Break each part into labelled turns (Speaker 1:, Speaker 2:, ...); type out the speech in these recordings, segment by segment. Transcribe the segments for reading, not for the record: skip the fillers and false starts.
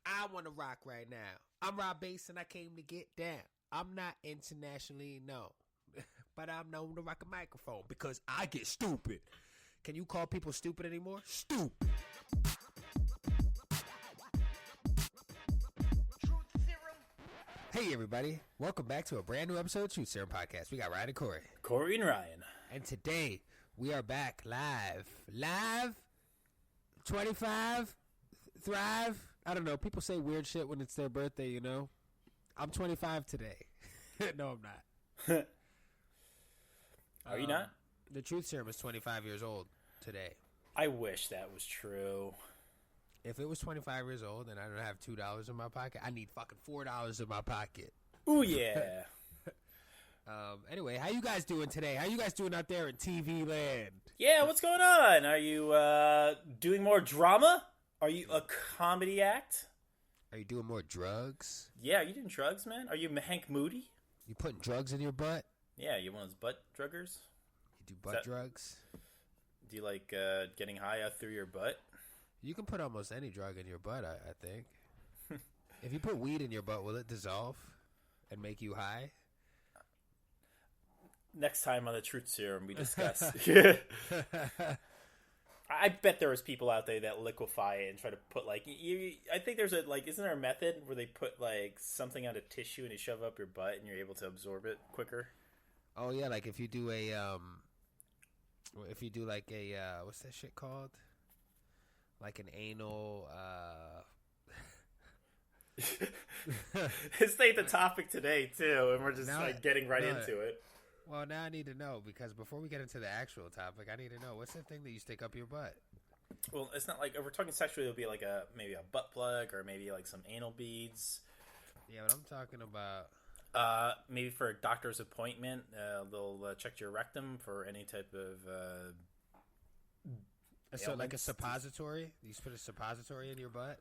Speaker 1: I want to rock right now. I'm Rob Bass and I came to get down. I'm not internationally known, but I'm known to rock a microphone because I get stupid. Can you call people stupid anymore? Stupid. Hey everybody, welcome back to a brand new episode of Truth Serum Podcast. We got Ryan and Corey.
Speaker 2: Corey and Ryan.
Speaker 1: And today we are back live. 25, thrive. I don't know, people say weird shit when it's their birthday, you know. I'm 25 today. No, I'm not.
Speaker 2: Are you not?
Speaker 1: The Truth Serum is 25 years old today.
Speaker 2: I wish that was true.
Speaker 1: If it was 25 years old and I don't have $2 in my pocket, I need fucking $4 in my pocket.
Speaker 2: Ooh, yeah.
Speaker 1: Anyway, how you guys doing today? How you guys doing out there in TV land?
Speaker 2: Yeah, what's going on? Are you doing more drama? Are you a comedy act?
Speaker 1: Are you doing more drugs?
Speaker 2: Yeah, are you doing drugs, man? Are you Hank Moody?
Speaker 1: You putting drugs in your butt?
Speaker 2: Yeah, you one of those butt druggers?
Speaker 1: You do butt drugs?
Speaker 2: Do you like getting high out through your butt?
Speaker 1: You can put almost any drug in your butt, I think. If you put weed in your butt, will it dissolve and make you high?
Speaker 2: Next time on the Truth Serum, we discuss. I bet there was people out there that liquefy it and try to put I think there's isn't there a method where they put something on a tissue and you shove it up your butt and you're able to absorb it quicker?
Speaker 1: Oh yeah, like if you do what's that shit called? Like an anal,
Speaker 2: This ain't the topic today, too, and we're just getting right into it.
Speaker 1: Well, now I need to know, because before we get into the actual topic, I need to know, what's the thing that you stick up your butt?
Speaker 2: Well, it's not like, if we're talking sexually, it'll be maybe a butt plug, or maybe some anal beads.
Speaker 1: Yeah, but I'm talking about...
Speaker 2: maybe for a doctor's appointment, they'll check your rectum for any type of...
Speaker 1: So like a suppository? You just put a suppository in your butt,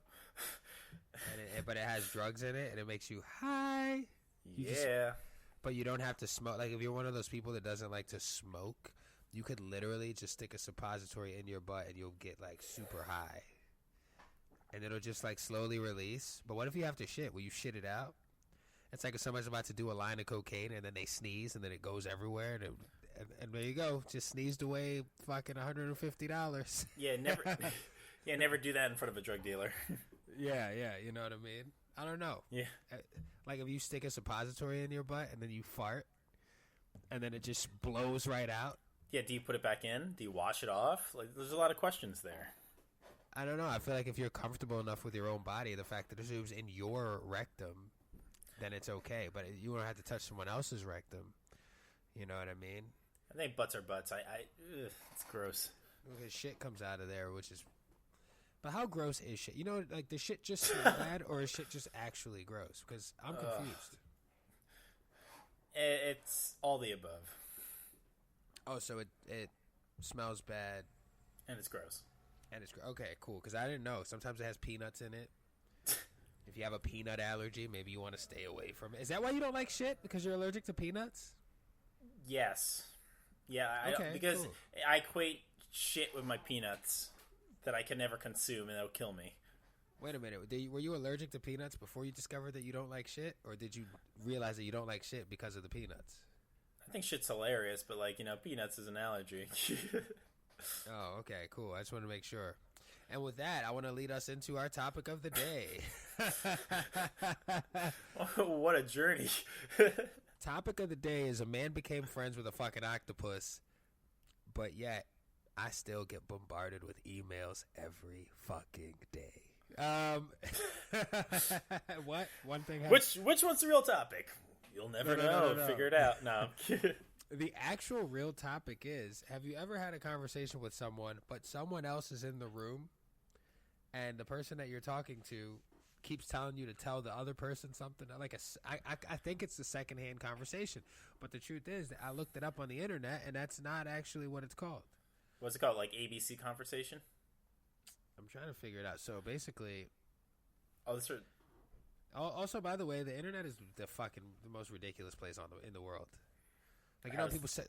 Speaker 1: but it has drugs in it, and it makes you high. But you don't have to smoke. Like if you're one of those people that doesn't like to smoke, you could literally just stick a suppository in your butt, and you'll get super high, and it'll just slowly release. But what if you have to shit? Will you shit it out? It's like if somebody's about to do a line of cocaine, and then they sneeze, and then it goes everywhere, and there you go, just sneezed away fucking $150.
Speaker 2: Yeah, never do that in front of a drug dealer.
Speaker 1: Yeah, you know what I mean? I don't know.
Speaker 2: Yeah.
Speaker 1: Like if you stick a suppository in your butt and then you fart, and then it just blows right out.
Speaker 2: Yeah, do you put it back in? Do you wash it off? There's a lot of questions there.
Speaker 1: I don't know. I feel like if you're comfortable enough with your own body, the fact that it was in your rectum, then it's okay. But you don't have to touch someone else's rectum. You know what I mean?
Speaker 2: I think butts are butts. It's gross.
Speaker 1: Because shit comes out of there, which is... But how gross is shit? You know, does shit just smell bad, or is shit just actually gross? Because I'm confused.
Speaker 2: It's all the above.
Speaker 1: Oh, so it smells bad.
Speaker 2: And it's gross.
Speaker 1: Okay, cool. Because I didn't know. Sometimes it has peanuts in it. If you have a peanut allergy, maybe you want to stay away from it. Is that why you don't like shit? Because you're allergic to peanuts?
Speaker 2: Yes. Yeah, because cool. I equate shit with my peanuts that I can never consume, and it'll kill me.
Speaker 1: Wait a minute. Were you allergic to peanuts before you discovered that you don't like shit? Or did you realize that you don't like shit because of the peanuts?
Speaker 2: I think shit's hilarious, but peanuts is an allergy.
Speaker 1: Oh, okay, cool. I just want to make sure. And with that, I want to lead us into our topic of the day.
Speaker 2: What a journey.
Speaker 1: Topic of the day is a man became friends with a fucking octopus, but yet I still get bombarded with emails every fucking day. What? One thing
Speaker 2: Which one's the real topic? You'll never know. No. Figure it out. No.
Speaker 1: The actual real topic is, have you ever had a conversation with someone, but someone else is in the room, and the person that you're talking to keeps telling you to tell the other person something? I think it's the secondhand conversation, but the truth is that I looked it up on the internet, and that's not actually what it's called.
Speaker 2: What's it called? ABC conversation?
Speaker 1: I'm trying to figure it out. So basically,
Speaker 2: Also,
Speaker 1: by the way, the internet is the most ridiculous place in the world. People say.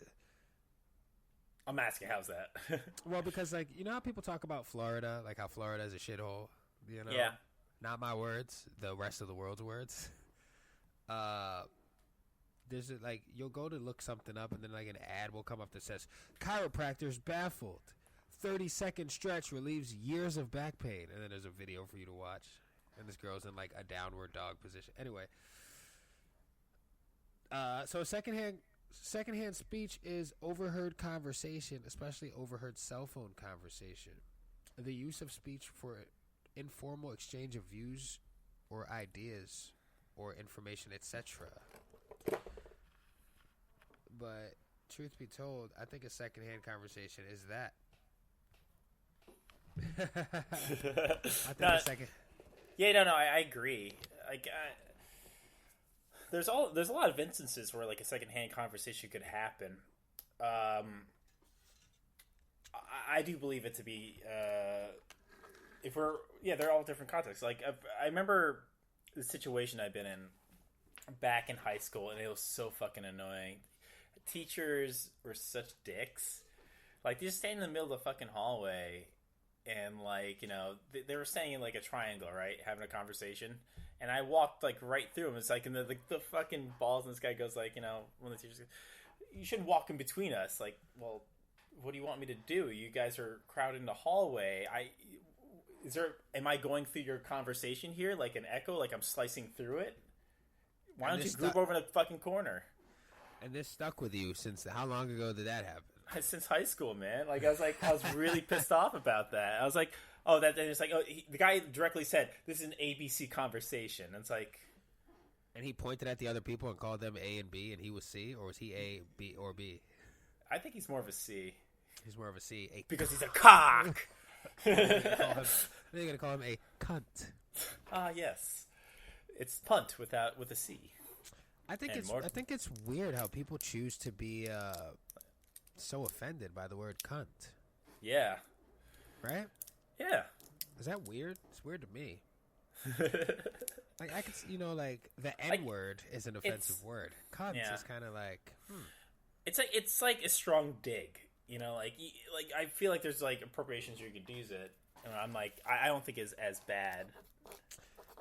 Speaker 2: I'm asking, how's that?
Speaker 1: Well, because you know how people talk about Florida, how Florida is a shithole, you know?
Speaker 2: Yeah.
Speaker 1: not my words, the rest of the world's words. There's like you'll go to look something up and then like an ad will come up that says chiropractors baffled, 30-second stretch relieves years of back pain, and then there's a video for you to watch, and this girl's in like a downward dog position. Anyway, so secondhand speech is overheard conversation, especially overheard cell phone conversation. The use of speech for informal exchange of views or ideas or information, etc. But truth be told, I think a secondhand conversation is that. I think a second.
Speaker 2: Yeah, no, I agree. Like, there's a lot of instances where like a secondhand conversation could happen. I do believe it to be they're all different contexts. Like I remember the situation I've been in back in high school, and it was so fucking annoying. Teachers were such dicks. Like, they just stand in the middle of the fucking hallway, and like, you know, they were standing in like a triangle, right, having a conversation, and I walked like right through them. It's like, and the fucking balls, and this guy goes like, you know, one of the teachers goes, "You shouldn't walk in between us." Like, well, what do you want me to do? You guys are crowded in the hallway. Am I going through your conversation here like an echo? Like I'm slicing through it? Why don't you group over in the fucking corner?
Speaker 1: And this stuck with you since how long ago did that happen?
Speaker 2: Since high school, man. Like I was really pissed off about that. I was like, oh, that. And it's like, oh, the guy directly said, "This is an ABC conversation." And it's like,
Speaker 1: and he pointed at the other people and called them A and B, and he was C, or was he A, B, or B?
Speaker 2: I think he's more of a C.
Speaker 1: He's more of a C.
Speaker 2: Because he's a cock.
Speaker 1: They're gonna call him a cunt.
Speaker 2: Ah, yes. It's punt with a C.
Speaker 1: I think it's weird how people choose to be so offended by the word cunt.
Speaker 2: Yeah.
Speaker 1: Right?
Speaker 2: Yeah.
Speaker 1: Is that weird? It's weird to me. Like I could, like the N word is an offensive word. Cunt is kind of like.
Speaker 2: It's like a strong dig. You know, like I feel like there's like appropriations you could use it, and I'm like I don't think it's as bad.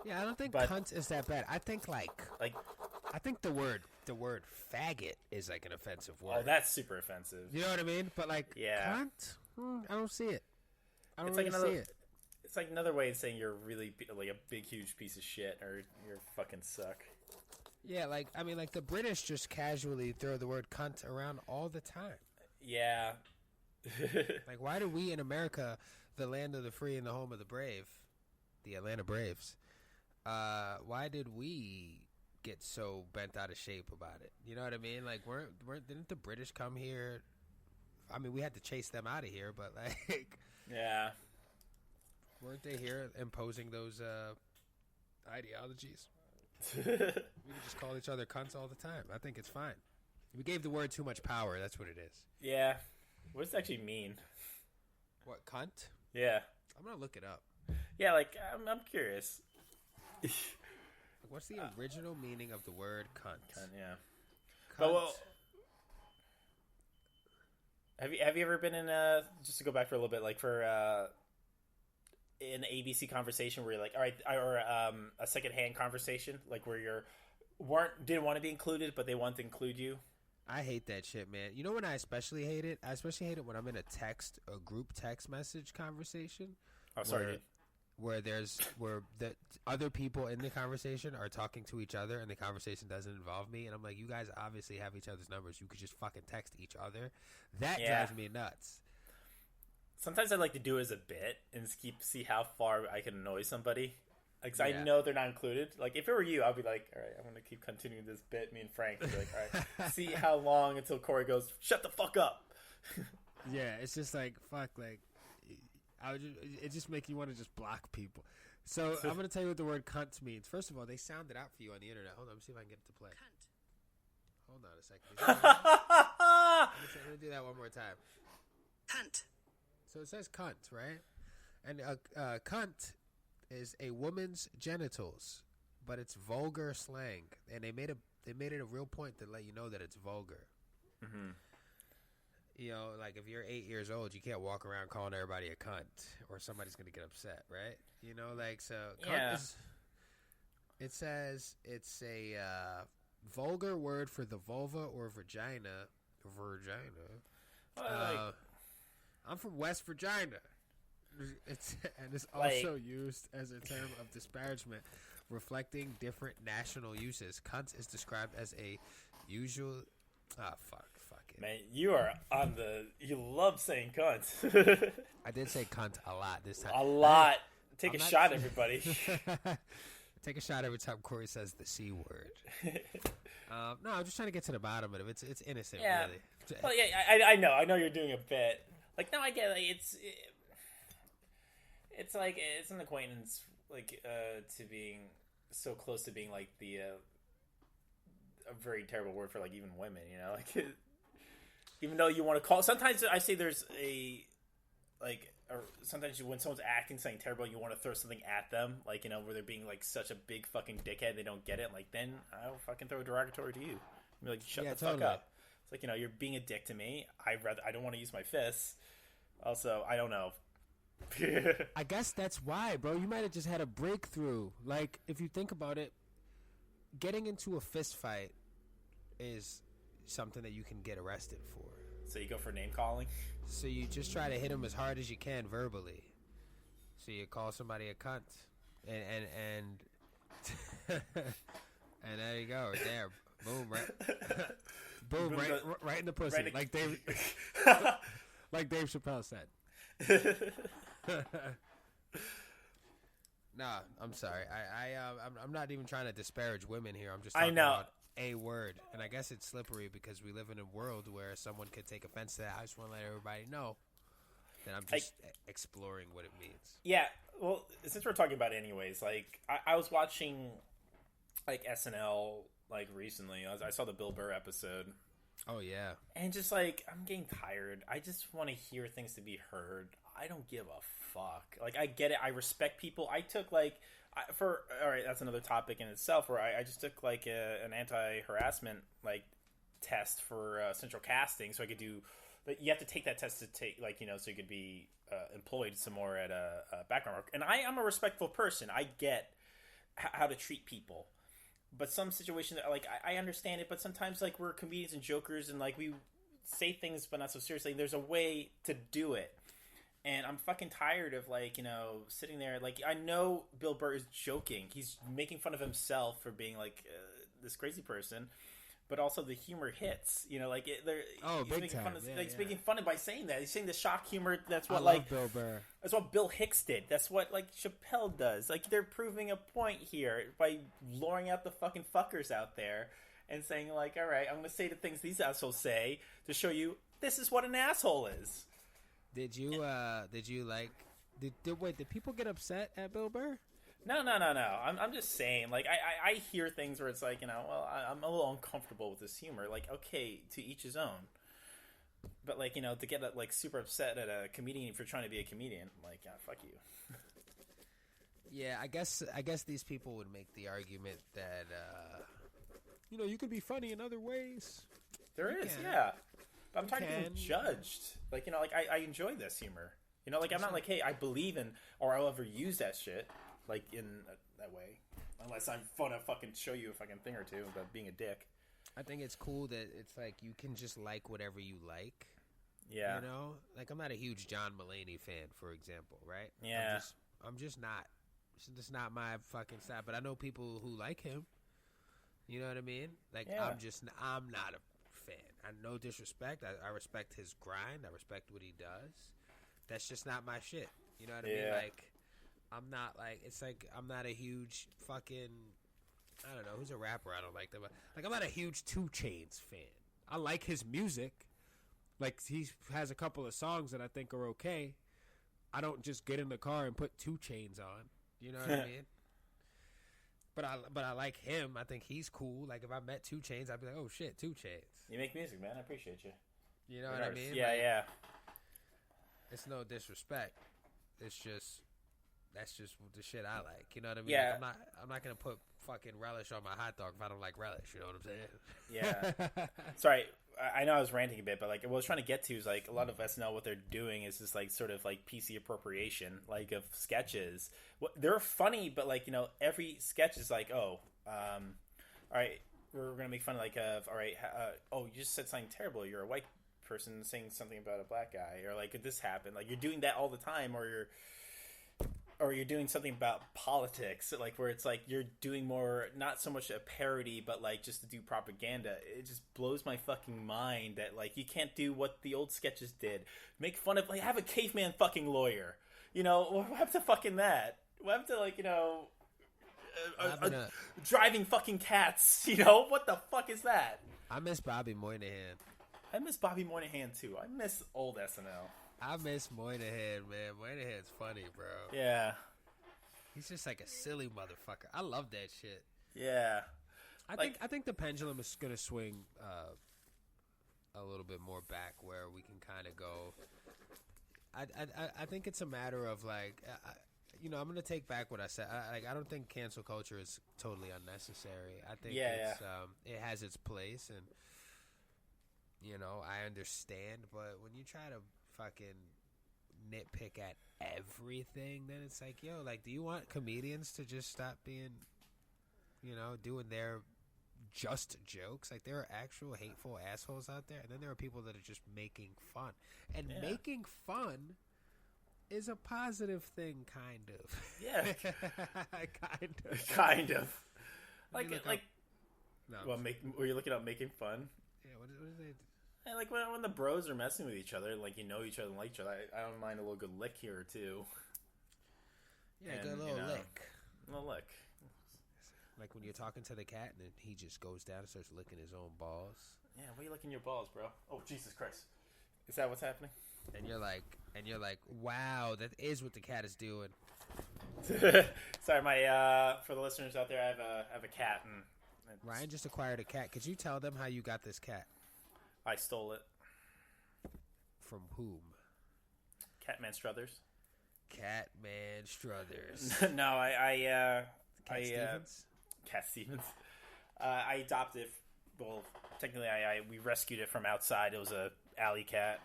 Speaker 1: Yeah, I don't think cunt is that bad. I think like I think the word faggot is like an offensive word.
Speaker 2: Oh, that's super offensive.
Speaker 1: You know what I mean? But like cunt, I don't see it. I don't really see it.
Speaker 2: It's like another way of saying you're really like a big huge piece of shit or you're fucking suck.
Speaker 1: Yeah, like I mean, like the British just casually throw the word cunt around all the time.
Speaker 2: Yeah.
Speaker 1: Like, why do we in America, the land of the free and the home of the brave, the Atlanta Braves, why did we get so bent out of shape about it? You know what I mean? Like, didn't the British come here? I mean, we had to chase them out of here, but like,
Speaker 2: yeah,
Speaker 1: weren't they here imposing those ideologies? We could just call each other cunts all the time. I think it's fine. We gave the word too much power. That's what it is.
Speaker 2: Yeah. What does it actually mean?
Speaker 1: What, cunt?
Speaker 2: Yeah.
Speaker 1: I'm going to look it up.
Speaker 2: Yeah, like, I'm curious.
Speaker 1: What's the original meaning of the word cunt?
Speaker 2: Cunt, yeah.
Speaker 1: Cunt.
Speaker 2: But, well, have you ever been in just to go back for a little bit, like for an ABC conversation where you're like, all right, or a secondhand conversation, like where didn't want to be included, but they want to include you?
Speaker 1: I hate that shit, man. You know when I especially hate it? I especially hate it when I'm in a group text message conversation.
Speaker 2: Oh, sorry, dude.
Speaker 1: Where the other people in the conversation are talking to each other and the conversation doesn't involve me, and I'm like, you guys obviously have each other's numbers. You could just fucking text each other. That drives me nuts. Sometimes
Speaker 2: I like to do it as a bit and see how far I can annoy somebody. Because I know they're not included. Like, if it were you, I'd be like, all right, I'm going to keep continuing this bit. Me and Frank would be like, all right, see how long until Corey goes, shut the fuck up.
Speaker 1: Yeah, it's just like, fuck, like, it just makes you want to just block people. So I'm going to tell you what the word cunt means. First of all, they sound it out for you on the internet. Hold on, let me see if I can get it to play. Cunt. Hold on a second. Let me do that one more time.
Speaker 3: Cunt.
Speaker 1: So it says cunt, right? And cunt is a woman's genitals, but it's vulgar slang, and they made it a real point to let you know that it's vulgar.
Speaker 2: Mm-hmm.
Speaker 1: You know, like if you're 8 years old, you can't walk around calling everybody a cunt, or somebody's gonna get upset, right? You know, like so. Cunt is, it says it's a vulgar word for the vulva or vagina. I'm from West Virginia. It's also used as a term of disparagement, reflecting different national uses. Cunt is described as a usual. Fuck it.
Speaker 2: Man, you are on the. You love saying cunt.
Speaker 1: I did say cunt a lot this time.
Speaker 2: A lot. Take a shot, everybody.
Speaker 1: Take a shot every time Corey says the C word. No, I'm just trying to get to the bottom of it. It's innocent, really.
Speaker 2: Well, yeah, I know you're doing a bit. Like, no, I get it. It's like it's an acquaintance, like to being so close to being like the a very terrible word for like even women, you know, like even though you want to call. Sometimes I say there's a like. Or sometimes when someone's acting something terrible, you want to throw something at them, like, you know, where they're being like such a big fucking dickhead, they don't get it. Like, then I'll fucking throw a derogatory to you. Be like, shut the fuck up. It's like, you know, you're being a dick to me. I don't want to use my fists. Also, I don't know.
Speaker 1: I guess that's why, bro. You might have just had a breakthrough. Like, if you think about it, getting into a fist fight is something that you can get arrested for.
Speaker 2: So you go for name calling?
Speaker 1: So you just try to hit them as hard as you can verbally. So you call somebody a cunt, and and there you go, there, boom, right, boom, right in the pussy, right like Dave, like Dave Chappelle said. Nah, I'm sorry. I'm not even trying to disparage women here. I'm just talking about a word, and I guess it's slippery because we live in a world where someone could take offense to that. I just want to let everybody know that I'm just exploring what it means.
Speaker 2: Yeah, well, since we're talking about it anyways, like I was watching like SNL like recently. I saw the Bill Burr episode.
Speaker 1: Oh yeah,
Speaker 2: and just like I'm getting tired. I just want to hear things to be heard. I don't give a fuck. Like I get it. I respect people. I took like. All right, that's another topic in itself. Where I just took like an anti-harassment like test for central casting, so I could do. But you have to take that test to take like, you know, so you could be employed some more at a background work. And I am a respectful person. I get how to treat people, but some situations like I understand it. But sometimes like we're comedians and jokers, and like we say things but not so seriously. There's a way to do it. And I'm fucking tired of, like, you know, sitting there. Like, I know Bill Burr is joking. He's making fun of himself for being, like, this crazy person. But also the humor hits. You know, like, he's
Speaker 1: big
Speaker 2: making
Speaker 1: time.
Speaker 2: fun of,
Speaker 1: yeah,
Speaker 2: he's making fun of by saying that. He's saying the shock humor. That's what,
Speaker 1: I
Speaker 2: like,
Speaker 1: love Bill Burr.
Speaker 2: That's what Bill Hicks did. That's what, like, Chappelle does. Like, they're proving a point here by luring out the fucking fuckers out there and saying, like, all right, I'm going to say the things these assholes say to show you this is what an asshole is.
Speaker 1: Did you like? Did people get upset at Bill Burr?
Speaker 2: No. I'm just saying, like, I hear things where it's like, you know, well, I'm a little uncomfortable with this humor. Like, okay, to each his own. But, like, you know, to get, like, super upset at a comedian if you're trying to be a comedian, like, fuck you.
Speaker 1: Yeah, I guess these people would make the argument that, you know, you could be funny in other ways.
Speaker 2: There is, yeah. But I'm tired of being judged. Like, you know, like, I enjoy this humor. You know, like, I'm not like, hey, I believe in, or I'll ever use that shit, like, in that way. Unless I'm fun to fucking show you a fucking thing or two about being a dick.
Speaker 1: I think it's cool that it's like, you can just like whatever you like.
Speaker 2: Yeah.
Speaker 1: You know? Like, I'm not a huge John Mulaney fan, for example, right?
Speaker 2: Yeah.
Speaker 1: I'm just not. It's just not my fucking style. But I know people who like him. You know what I mean? Like, yeah. I'm not a fan. No disrespect. I respect his grind. I respect what he does. That's just not my shit. You know what I mean? Like, I'm not like, it's like I'm not a huge fucking, I don't know, who's a rapper I don't like them. Like, I'm not a huge 2 Chainz fan. I like his music. Like, he has a couple of songs that I think are okay. I don't just get in the car and put 2 Chainz on. You know what I mean? But I like him. I think he's cool. Like, if I met 2 Chainz, I'd be like, oh shit, 2 Chainz.
Speaker 2: You make music, man. I appreciate you.
Speaker 1: You know what I mean?
Speaker 2: Yeah,
Speaker 1: like,
Speaker 2: yeah.
Speaker 1: It's no disrespect. It's just, that's just the shit I like. You know what I mean?
Speaker 2: Yeah.
Speaker 1: Like, I'm not gonna put fucking relish on my hot dog if I don't like relish. You know what I'm saying?
Speaker 2: Yeah. Sorry. I know I was ranting a bit, but like what I was trying to get to is like a lot of SNL, what they're doing is just like sort of like PC appropriation, like of sketches. They're funny, but like every sketch is like, oh, all right, we're gonna make fun of like all right, oh, you just said something terrible. You're a white person saying something about a black guy, or like this happened. Like you're doing that all the time, or you're doing something about politics, like where it's like you're doing more, not so much a parody, but like just to do propaganda. It just blows my fucking mind that like you can't do what the old sketches did. Make fun of, like, have a caveman fucking lawyer. What happened to fucking that? What happened to, like, driving fucking cats? What the fuck is that?
Speaker 1: I miss Bobby Moynihan.
Speaker 2: I miss Bobby Moynihan too. I miss old SNL.
Speaker 1: I miss Moynihan, man. Moynihan's funny, bro.
Speaker 2: Yeah.
Speaker 1: He's just like a silly motherfucker. I love that shit.
Speaker 2: Yeah.
Speaker 1: I think the pendulum is gonna swing a little bit more back where we can kind of go. I think it's a matter of like, I'm gonna take back what I said. I don't think cancel culture is totally unnecessary. I think it has its place, and I understand. But when you try to fucking nitpick at everything, then it's like, yo, like, do you want comedians to just stop being, doing their just jokes? Like, there are actual hateful assholes out there, and then there are people that are just making fun, and making fun is a positive thing, kind of.
Speaker 2: Yeah.
Speaker 1: kind of.
Speaker 2: Like no. Well, were you looking up making fun?
Speaker 1: Yeah. What is it?
Speaker 2: And like when the bros are messing with each other, like each other and like each other, I don't mind a little good lick here or two.
Speaker 1: Yeah, and, good little lick.
Speaker 2: A little lick.
Speaker 1: Like when you're talking to the cat and then he just goes down and starts licking his own balls.
Speaker 2: Yeah, why are you licking your balls, bro? Oh, Jesus Christ. Is that what's happening?
Speaker 1: And you're like, wow, that is what the cat is doing.
Speaker 2: Sorry, for the listeners out there, I have a cat, and
Speaker 1: Ryan just acquired a cat. Could you tell them how you got this cat?
Speaker 2: I stole it.
Speaker 1: From whom?
Speaker 2: Catman Struthers.
Speaker 1: Catman Struthers.
Speaker 2: No,
Speaker 1: Cat Stevens?
Speaker 2: Cat Stevens. I adopted. Well, technically, we rescued it from outside. It was a alley cat.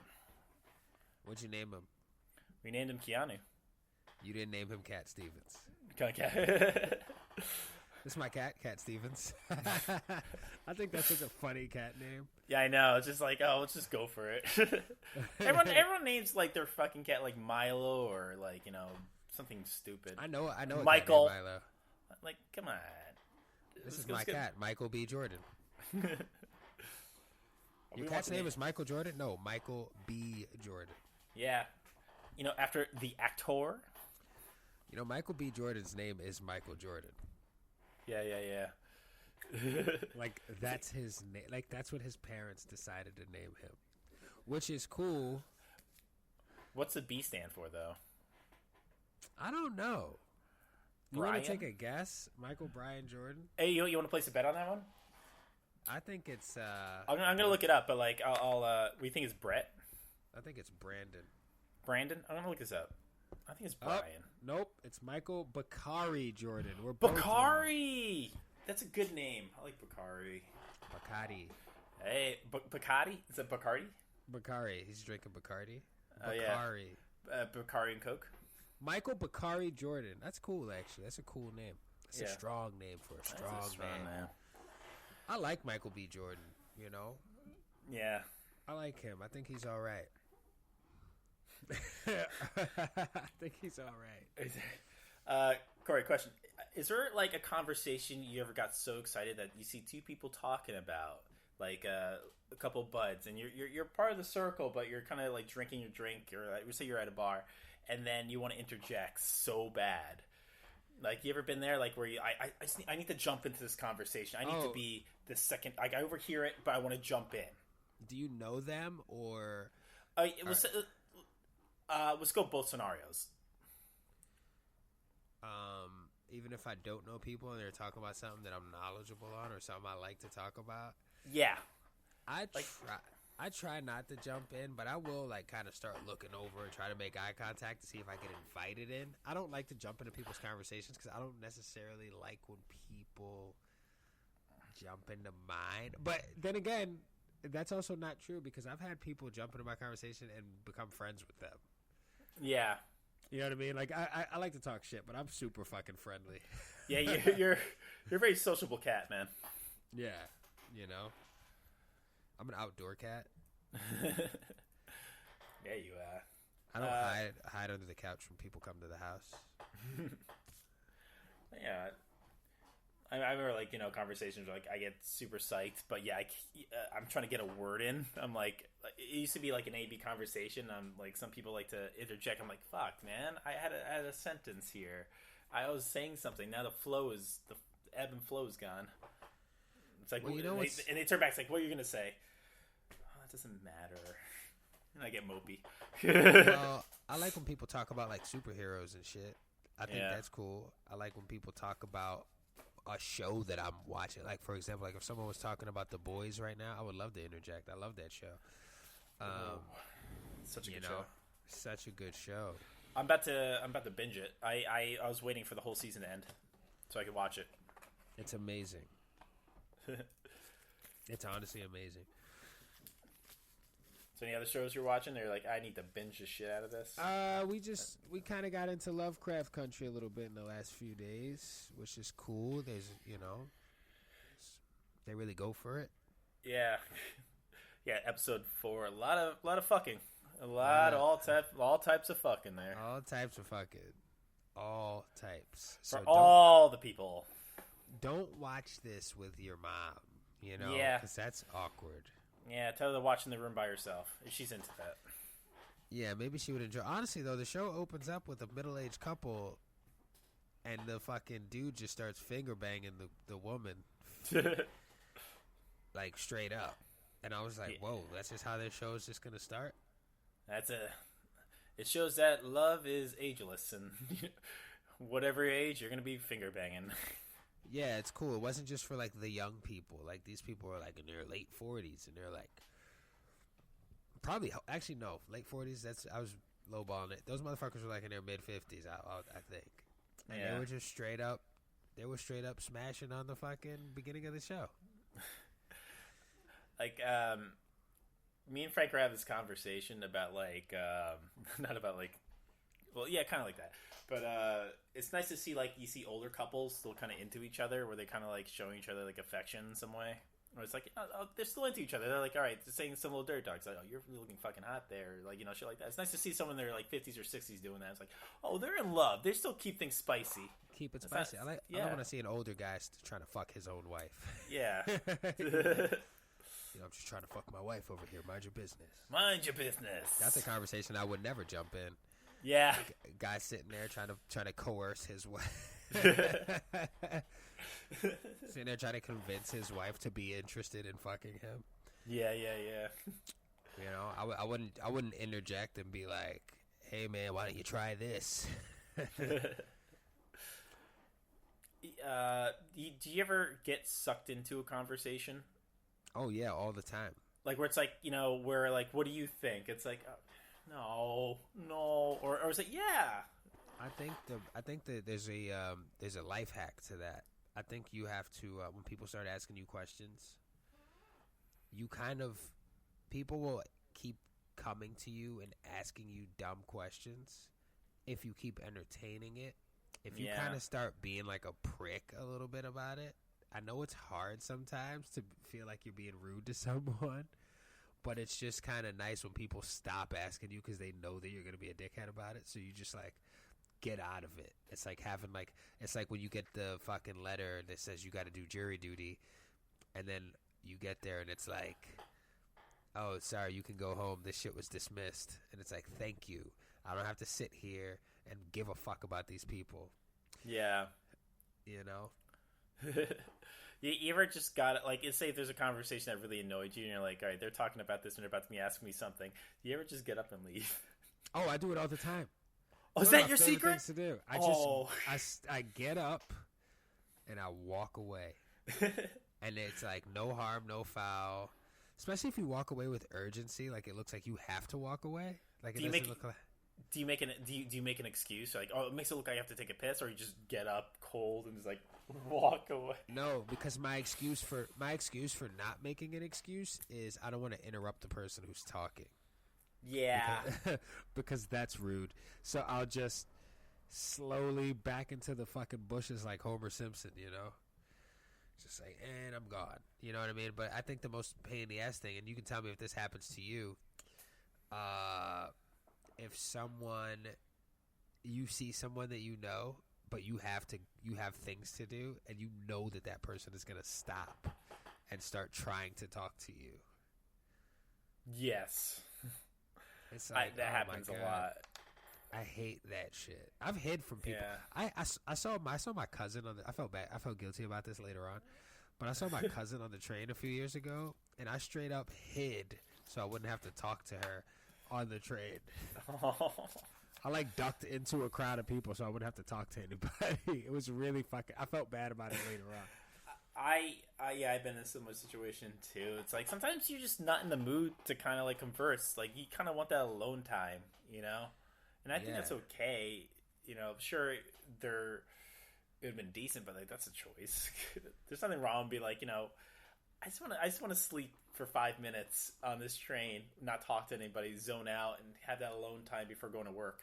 Speaker 1: What'd you name him?
Speaker 2: We named him Keanu.
Speaker 1: You didn't name him Cat Stevens.
Speaker 2: Okay.
Speaker 1: This is my cat, Cat Stevens. I think that's such a funny cat name.
Speaker 2: Yeah, I know. It's just like, oh, let's just go for it. everyone names like their fucking cat like Milo or like something stupid.
Speaker 1: I know.
Speaker 2: Michael.
Speaker 1: Milo.
Speaker 2: Like, come on.
Speaker 1: This is my cat, Michael B. Jordan. Your cat's name is Michael Jordan? No, Michael B. Jordan.
Speaker 2: Yeah. After the actor.
Speaker 1: Michael B. Jordan's name is Michael Jordan.
Speaker 2: Yeah.
Speaker 1: Like, that's his name. Like, that's what his parents decided to name him. Which is cool.
Speaker 2: What's the B stand for, though?
Speaker 1: I don't know. You
Speaker 2: Brian?
Speaker 1: want to take a guess? Michael Brian Jordan?
Speaker 2: Hey, you want to place a bet on that one?
Speaker 1: I think it's...
Speaker 2: I'm going to look it up, but, like, I'll we think it's Brett?
Speaker 1: I think it's Brandon.
Speaker 2: Brandon? I'm going to look this up. I think it's Brian.
Speaker 1: Nope, it's Michael Bakari Jordan. We're
Speaker 2: Bakari! That's a good name. I like Bakari.
Speaker 1: Bacardi.
Speaker 2: Hey, Bacardi? Is it Bacardi?
Speaker 1: Bacardi. He's drinking Bacardi.
Speaker 2: Bacardi. Yeah. Bacardi and Coke.
Speaker 1: Michael Bakari Jordan. That's cool, actually. That's a cool name. That's a strong name for a strong man. I like Michael B. Jordan,
Speaker 2: Yeah.
Speaker 1: I like him. I think he's all right. I think he's all
Speaker 2: right. Corey, question. Is there, like, a conversation you ever got so excited that you see two people talking about, like, a couple buds, and you're part of the circle, but you're kind of, like, drinking your drink, or, like, we say you're at a bar, and then you want to interject so bad. Like, you ever been there, like, where I need to jump into this conversation. I need to be the second. Like, I overhear it, but I want to jump in.
Speaker 1: Do you know them, or?
Speaker 2: Let's go both scenarios.
Speaker 1: Even if I don't know people and they're talking about something that I'm knowledgeable on or something I like to talk about.
Speaker 2: Yeah.
Speaker 1: I try not to jump in, but I will, like, kind of start looking over and try to make eye contact to see if I get invited in. I don't like to jump into people's conversations because I don't necessarily like when people jump into mine. But then again, that's also not true because I've had people jump into my conversation and become friends with them.
Speaker 2: Yeah.
Speaker 1: You know what I mean? Like I like to talk shit, but I'm super fucking friendly.
Speaker 2: Yeah, you're a very sociable cat, man.
Speaker 1: Yeah, you know, I'm an outdoor cat.
Speaker 2: Yeah, you are.
Speaker 1: I don't hide under the couch when people come to the house.
Speaker 2: Yeah, I remember like conversations where, like I get super psyched, but yeah, I'm trying to get a word in. I'm like, it used to be like an A/B conversation. I'm like, some people like to interject. I'm like, fuck, man, I had a sentence here. I was saying something. Now the ebb and flow is gone. It's like, well, and they turn back. It's like, what are you gonna say? Oh, it doesn't matter. And I get mopey.
Speaker 1: Well, I like when people talk about like superheroes and shit. I think that's cool. I like when people talk about a show that I'm watching. Like, for example, like if someone was talking about The Boys right now, I would love to interject. I love that show.
Speaker 2: Such a good show.
Speaker 1: Such a good show.
Speaker 2: I'm about to binge it. I was waiting for the whole season to end so I could watch it.
Speaker 1: It's amazing. It's honestly amazing.
Speaker 2: So any other shows you're watching? They're like, I need to binge the shit out of this.
Speaker 1: We kind of got into Lovecraft Country a little bit in the last few days, which is cool. There's they really go for it.
Speaker 2: Yeah, yeah. Episode 4, a lot of fucking, all types of fucking there.
Speaker 1: All types of fucking, all types.
Speaker 2: So for all the people.
Speaker 1: Don't watch this with your mom.
Speaker 2: Yeah,
Speaker 1: because that's awkward.
Speaker 2: Yeah, tell her to watch in the room by herself if she's into that.
Speaker 1: Yeah, maybe she would enjoy. Honestly, though, the show opens up with a middle-aged couple, and the fucking dude just starts finger banging the woman, like straight up. And I was like, "Whoa, that's just how this show is just gonna start."
Speaker 2: It shows that love is ageless, and whatever age you're gonna be finger banging.
Speaker 1: Yeah, it's cool. It wasn't just for like the young people. Like these people are like in their late 40s, and they're like probably actually no late 40s. I was lowballing it. Those motherfuckers were like in their mid 50s. I think, and they were just straight up. They were straight up smashing on the fucking beginning of the show.
Speaker 2: Like, me and Frank were having this conversation about like, not about like, well, yeah, kind of like that. But it's nice to see, like, you see older couples still kind of into each other, where they kind of, like, showing each other, like, affection in some way. Where it's like, they're still into each other. They're like, all right, they're saying some little dirty talks. Like, oh, you're looking fucking hot there. Like, shit like that. It's nice to see someone in their, like, 50s or 60s doing that. It's like, oh, they're in love. They still keep things spicy.
Speaker 1: Keep it spicy. I don't want to see an older guy trying to fuck his own wife.
Speaker 2: Yeah.
Speaker 1: I'm just trying to fuck my wife over here. Mind your business.
Speaker 2: Mind your business.
Speaker 1: That's a conversation I would never jump in.
Speaker 2: Yeah,
Speaker 1: guy sitting there trying to coerce his wife, sitting there trying to convince his wife to be interested in fucking him.
Speaker 2: Yeah.
Speaker 1: I wouldn't interject and be like, "Hey man, why don't you try this?"
Speaker 2: Do you ever get sucked into a conversation?
Speaker 1: Oh yeah, all the time.
Speaker 2: Like where it's like where like, what do you think? It's like. No, or is it? Yeah.
Speaker 1: I think that there's a life hack to that. I think you have to when people start asking you questions, people will keep coming to you and asking you dumb questions if you keep entertaining it. If you kind of start being like a prick a little bit about it, I know it's hard sometimes to feel like you're being rude to someone. But it's just kind of nice when people stop asking you because they know that you're going to be a dickhead about it. So you just like get out of it. It's like it's like when you get the fucking letter that says you got to do jury duty, and then you get there and it's like, oh, sorry, you can go home. This shit was dismissed. And it's like, thank you. I don't have to sit here and give a fuck about these people.
Speaker 2: Yeah. You ever just got it, like, say if there's a conversation that really annoyed you and you're like, all right, they're talking about this and they're about to be asking me something. Do you ever just get up and leave?
Speaker 1: Oh, I do it all the time.
Speaker 2: Oh, is that your secret?
Speaker 1: Things to do. I get up and I walk away. And it's like no harm, no foul. Especially if you walk away with urgency, like it looks like you have to walk away. Like it doesn't look like.
Speaker 2: do you make an excuse like, oh, it makes it look like I have to take a piss, or you just get up cold and just like walk away?
Speaker 1: No, because my excuse for not making an excuse is I don't want to interrupt the person who's talking.
Speaker 2: Yeah,
Speaker 1: because that's rude. So I'll just slowly back into the fucking bushes like Homer Simpson, you know? Just like, and I'm gone. You know what I mean? But I think the most pain in the ass thing, and you can tell me if this happens to you, if you see someone that you know, but you have things to do, and you know that person is going to stop and start trying to talk to you.
Speaker 2: Yes.
Speaker 1: It's like,
Speaker 2: that happens a lot.
Speaker 1: I hate that shit. I've hid from people. Yeah. I saw my cousin on the. I felt guilty about this later on, but I saw my cousin on the train a few years ago, and I straight up hid so I wouldn't have to talk to her on the train. Oh. I like ducked into a crowd of people so I wouldn't have to talk to anybody. It was really fucking. I felt bad about it later on.
Speaker 2: I've been in a similar situation too. It's like sometimes you're just not in the mood to kind of like converse. Like you kind of want that alone time, you know. And I think that's okay. You know, sure, it would have been decent, but like that's a choice. There's nothing wrong with being like, you know, I just want to sleep for 5 minutes on this train, not talk to anybody, zone out, and have that alone time before going to work.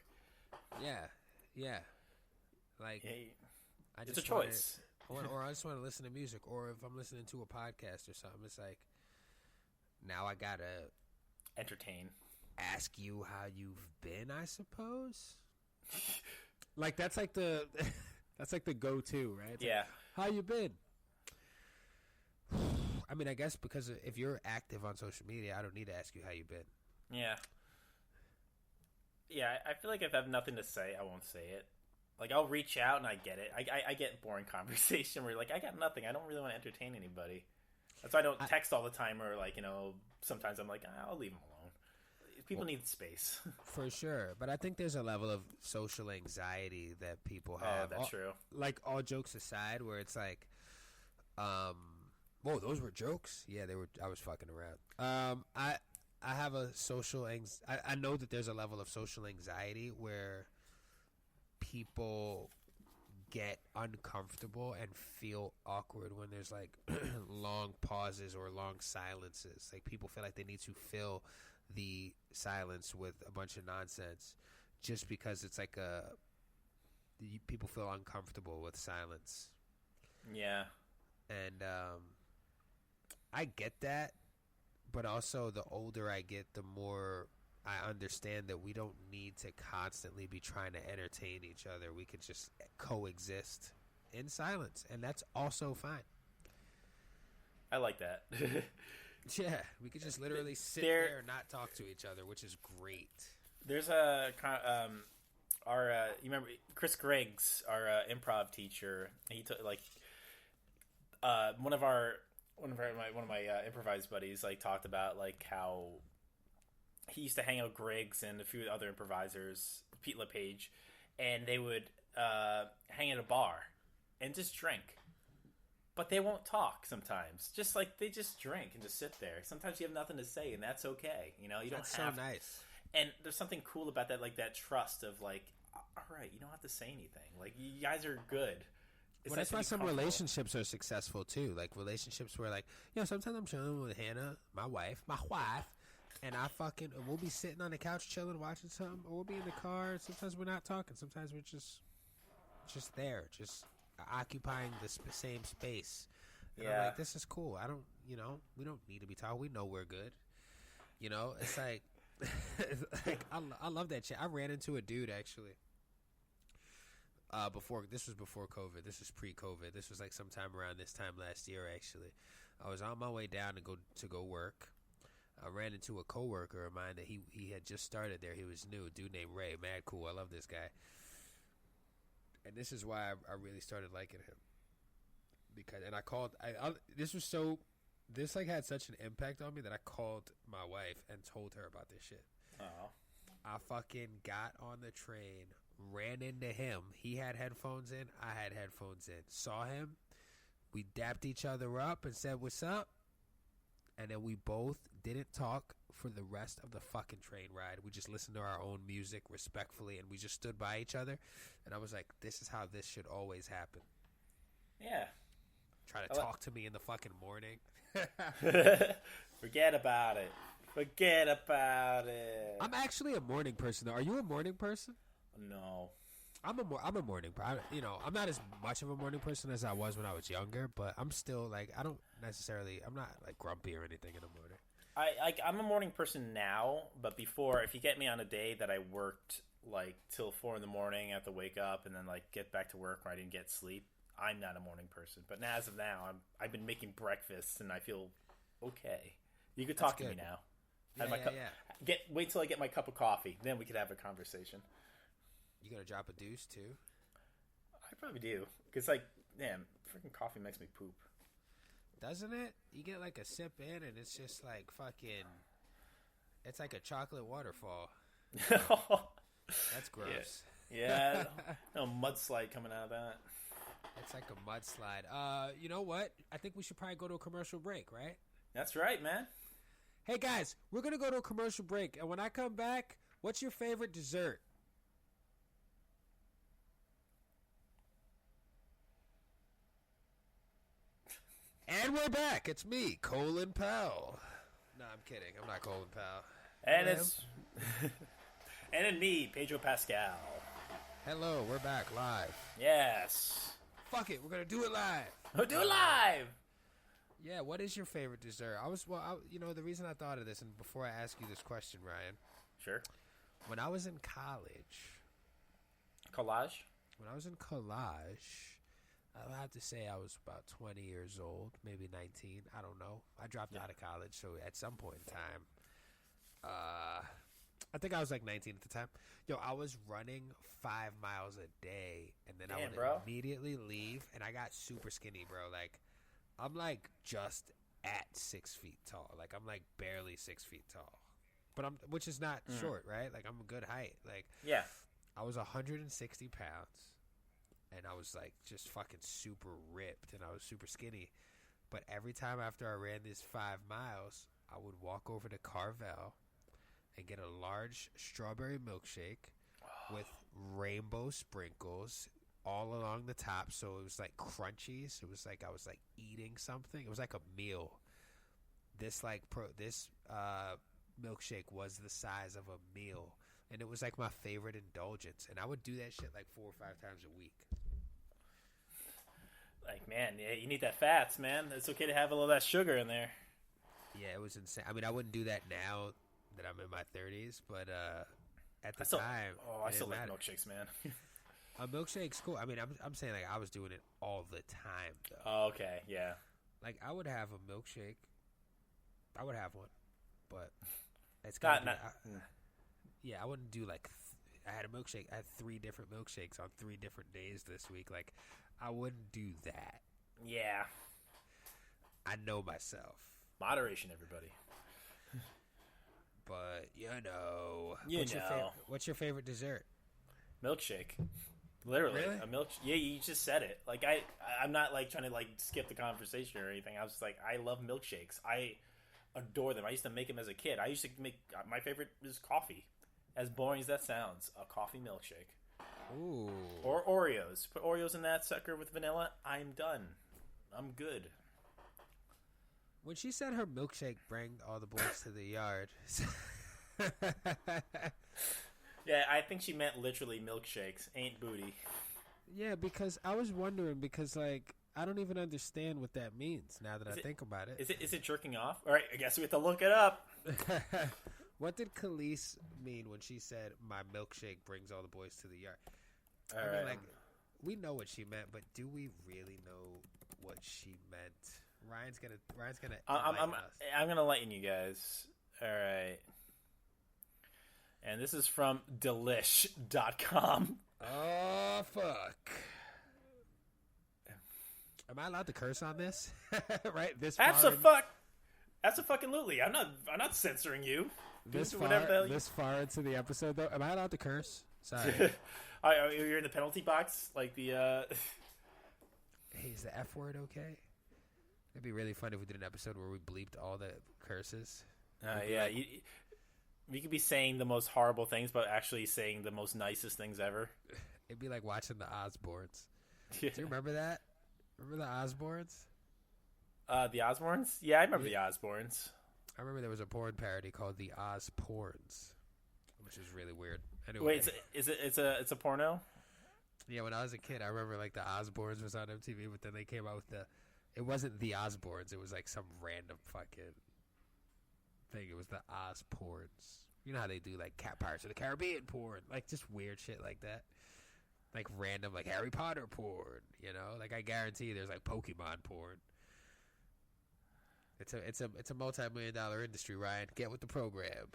Speaker 1: Yeah. Like,
Speaker 2: it's a choice.
Speaker 1: Or I just want to listen to music, or if I'm listening to a podcast or something, it's like, now I gotta
Speaker 2: entertain.
Speaker 1: Ask you how you've been, I suppose. Like that's like the go-to, right? It's
Speaker 2: yeah.
Speaker 1: Like, how you been? I mean, I guess because if you're active on social media, I don't need to ask you how you've been.
Speaker 2: Yeah. Yeah, I feel like if I have nothing to say, I won't say it. Like I'll reach out and I get it. I get boring conversation where like I got nothing. I don't really want to entertain anybody. That's why I don't text all the time, or like, you know, sometimes I'm like, I'll leave them alone. People need space. For
Speaker 1: sure. But I think there's a level of social anxiety that people have.
Speaker 2: Oh, that's true.
Speaker 1: Like, all jokes aside, where it's like, whoa, those were jokes? Yeah, they were. I was fucking around. I have a social I know that there's a level of social anxiety where people get uncomfortable and feel awkward when there's, like, long pauses or long silences. Like, people feel like they need to fill the silence with a bunch of nonsense just because it's like people feel uncomfortable with silence.
Speaker 2: Yeah.
Speaker 1: And I get that, but also the older I get, the more I understand that we don't need to constantly be trying to entertain each other. We could just coexist in silence, and that's also fine.
Speaker 2: I like that.
Speaker 1: Yeah, we could just literally sit there and not talk to each other, which is great.
Speaker 2: There's you remember Chris Griggs, our improv teacher. He took like one of my improvised buddies like talked about like how he used to hang out with Griggs and a few other improvisers, Pete LePage, and they would hang at a bar and just drink. But they won't talk sometimes. Just like they just drink and just sit there. Sometimes you have nothing to say, and that's okay. You know, you don't have. That's so
Speaker 1: nice.
Speaker 2: And there's something cool about that, like that trust of like, all right, you don't have to say anything. Like you guys are good.
Speaker 1: Well, that's why some relationships are successful too. Like relationships where, like, you know, sometimes I'm chilling with Hannah, my wife, and we'll be sitting on the couch chilling, watching something, or we'll be in the car. Sometimes we're not talking. Sometimes we're just there, just occupying the same space. And I'm like, this is cool. We don't need to be talking. We know we're good. You know, it's like, I love that shit. I ran into a dude actually. This was before COVID. This was pre-COVID. This was like sometime around this time last year. Actually, I was on my way down to go work. I ran into a coworker of mine that he had just started there. He was new. A dude named Ray. Mad cool. I love this guy. And this is why I really started liking him. This like had such an impact on me that I called my wife and told her about this shit.
Speaker 2: Oh.
Speaker 1: I fucking got on the train, ran into him. He had headphones in. I had headphones in. Saw him. We dapped each other up and said, "What's up?" And then we both didn't talk for the rest of the fucking train ride. We just listened to our own music respectfully, and we just stood by each other. And I was like, this is how this should always happen.
Speaker 2: Yeah.
Speaker 1: Try to talk to me in the fucking morning.
Speaker 2: Forget about it. Forget about it.
Speaker 1: I'm actually a morning person, though. Are you a morning person?
Speaker 2: No.
Speaker 1: I'm a morning person. You know, I'm not as much of a morning person as I was when I was younger, but I'm still, like, I'm not, like, grumpy or anything in the morning.
Speaker 2: I'm a morning person now, but before, if you get me on a day that I worked, like, till 4 in the morning, I have to wake up and then, like, get back to work where I didn't get sleep, I'm not a morning person. But as of now, I've been making breakfast, and I feel okay. You could talk to me now.
Speaker 1: Yeah.
Speaker 2: Wait till I get my cup of coffee, then we could have a conversation.
Speaker 1: You gonna drop a deuce too?
Speaker 2: I probably do, because like, damn, freaking coffee makes me poop.
Speaker 1: Doesn't it? You get like a sip in, and it's just like fucking. It's like a chocolate waterfall. That's gross.
Speaker 2: Yeah. No mudslide coming out of that.
Speaker 1: It's like a mudslide. You know what? I think we should probably go to a commercial break, right?
Speaker 2: That's right, man.
Speaker 1: Hey guys, we're gonna go to a commercial break, and when I come back, what's your favorite dessert? And we're back. It's me, Colin Powell. No, I'm kidding. I'm not Colin Powell.
Speaker 2: And it's and me, Pedro Pascal.
Speaker 1: Hello, we're back live.
Speaker 2: Yes.
Speaker 1: Fuck it, we're gonna do it live.
Speaker 2: We'll do it live.
Speaker 1: Yeah, what is your favorite dessert? The reason I thought of this, and before I ask you this question, Ryan.
Speaker 2: Sure.
Speaker 1: When I was in college.
Speaker 2: Collage?
Speaker 1: When I was in college, I'll have to say I was about 20 years old, maybe 19. I don't know. I dropped out of college, so at some point in time, I think I was like 19 at the time. Yo, I was running 5 miles a day, and then I would immediately leave, and I got super skinny, bro. Like, I'm like just at 6 feet tall. Like, I'm like barely 6 feet tall, which is not short, right? Like, I'm a good height. Like,
Speaker 2: yeah,
Speaker 1: I was 160 pounds. And I was, like, just fucking super ripped, and I was super skinny. But every time after I ran these 5 miles, I would walk over to Carvel and get a large strawberry milkshake with rainbow sprinkles all along the top. So it was, like, crunchy. So it was like I was, like, eating something. It was like a meal. This milkshake was the size of a meal. And it was, like, my favorite indulgence. And I would do that shit, like, 4 or 5 times a week.
Speaker 2: Like, man, yeah, you need that fats, man. It's okay to have a little of that sugar in there.
Speaker 1: Yeah, it was insane. I mean, I wouldn't do that now that I'm in my 30s, but at the time,
Speaker 2: I still like milkshakes, man.
Speaker 1: A milkshake's cool. I mean, I'm saying, like, I was doing it all the time, though.
Speaker 2: Oh, okay, yeah.
Speaker 1: Like, I would have a milkshake. I would have one, but it's yeah, I wouldn't do, like, I had a milkshake. I had 3 different milkshakes on 3 different days this week. Like, I wouldn't do that.
Speaker 2: Yeah.
Speaker 1: I know myself.
Speaker 2: Moderation, everybody.
Speaker 1: But, what's your favorite dessert?
Speaker 2: Milkshake. Literally.
Speaker 1: Really?
Speaker 2: A milkshake. Yeah, you just said it. Like, I'm not, like, trying to, like, skip the conversation or anything. I was just like, I love milkshakes. I adore them. I used to make them as a kid. I used to make, my favorite is coffee. As boring as that sounds, a coffee milkshake.
Speaker 1: Ooh.
Speaker 2: Or Oreos. Put Oreos in that sucker with vanilla. I'm done. I'm good.
Speaker 1: When she said her milkshake bring all the boys to the yard.
Speaker 2: Yeah, I think she meant literally milkshakes. Ain't booty.
Speaker 1: Yeah, because I was wondering, like, I don't even understand what that means now that I think about it.
Speaker 2: Is it jerking off? All right, I guess we have to look it up.
Speaker 1: What did Khalees mean when she said, my milkshake brings all the boys to the yard? I mean, like, we know what she meant, but do we really know what she meant? Ryan's gonna
Speaker 2: I'm gonna enlighten you guys. All right. And this is from delish.com.
Speaker 1: Oh, fuck. Am I allowed to curse on this? Right?
Speaker 2: Absolutely. I'm not censoring you.
Speaker 1: This far into the episode, though, am I allowed to curse? Sorry.
Speaker 2: You're in the penalty box, like the.
Speaker 1: Hey, is the F word okay? It'd be really fun if we did an episode where we bleeped all the curses.
Speaker 2: Yeah, you could be saying the most horrible things, but actually saying the most nicest things ever.
Speaker 1: It'd be like watching the Osbournes. Yeah. Do you remember that? Remember the Osbournes?
Speaker 2: The Osbournes? Yeah, I remember the Osbournes.
Speaker 1: I remember there was a porn parody called the Oz-Porns, which is really weird. Anyway.
Speaker 2: Wait, it's a porno?
Speaker 1: Yeah, when I was a kid, I remember like the Osbournes was on MTV, but then they came out with it wasn't the Osbournes, it was like some random fucking thing. It was the Oz-Porns. You know how they do like Pirates of the Caribbean porn, like just weird shit like that. Like random, like Harry Potter porn, you know? Like I guarantee there's like Pokemon porn. It's a multi-million-dollar industry, Ryan. Get with the program.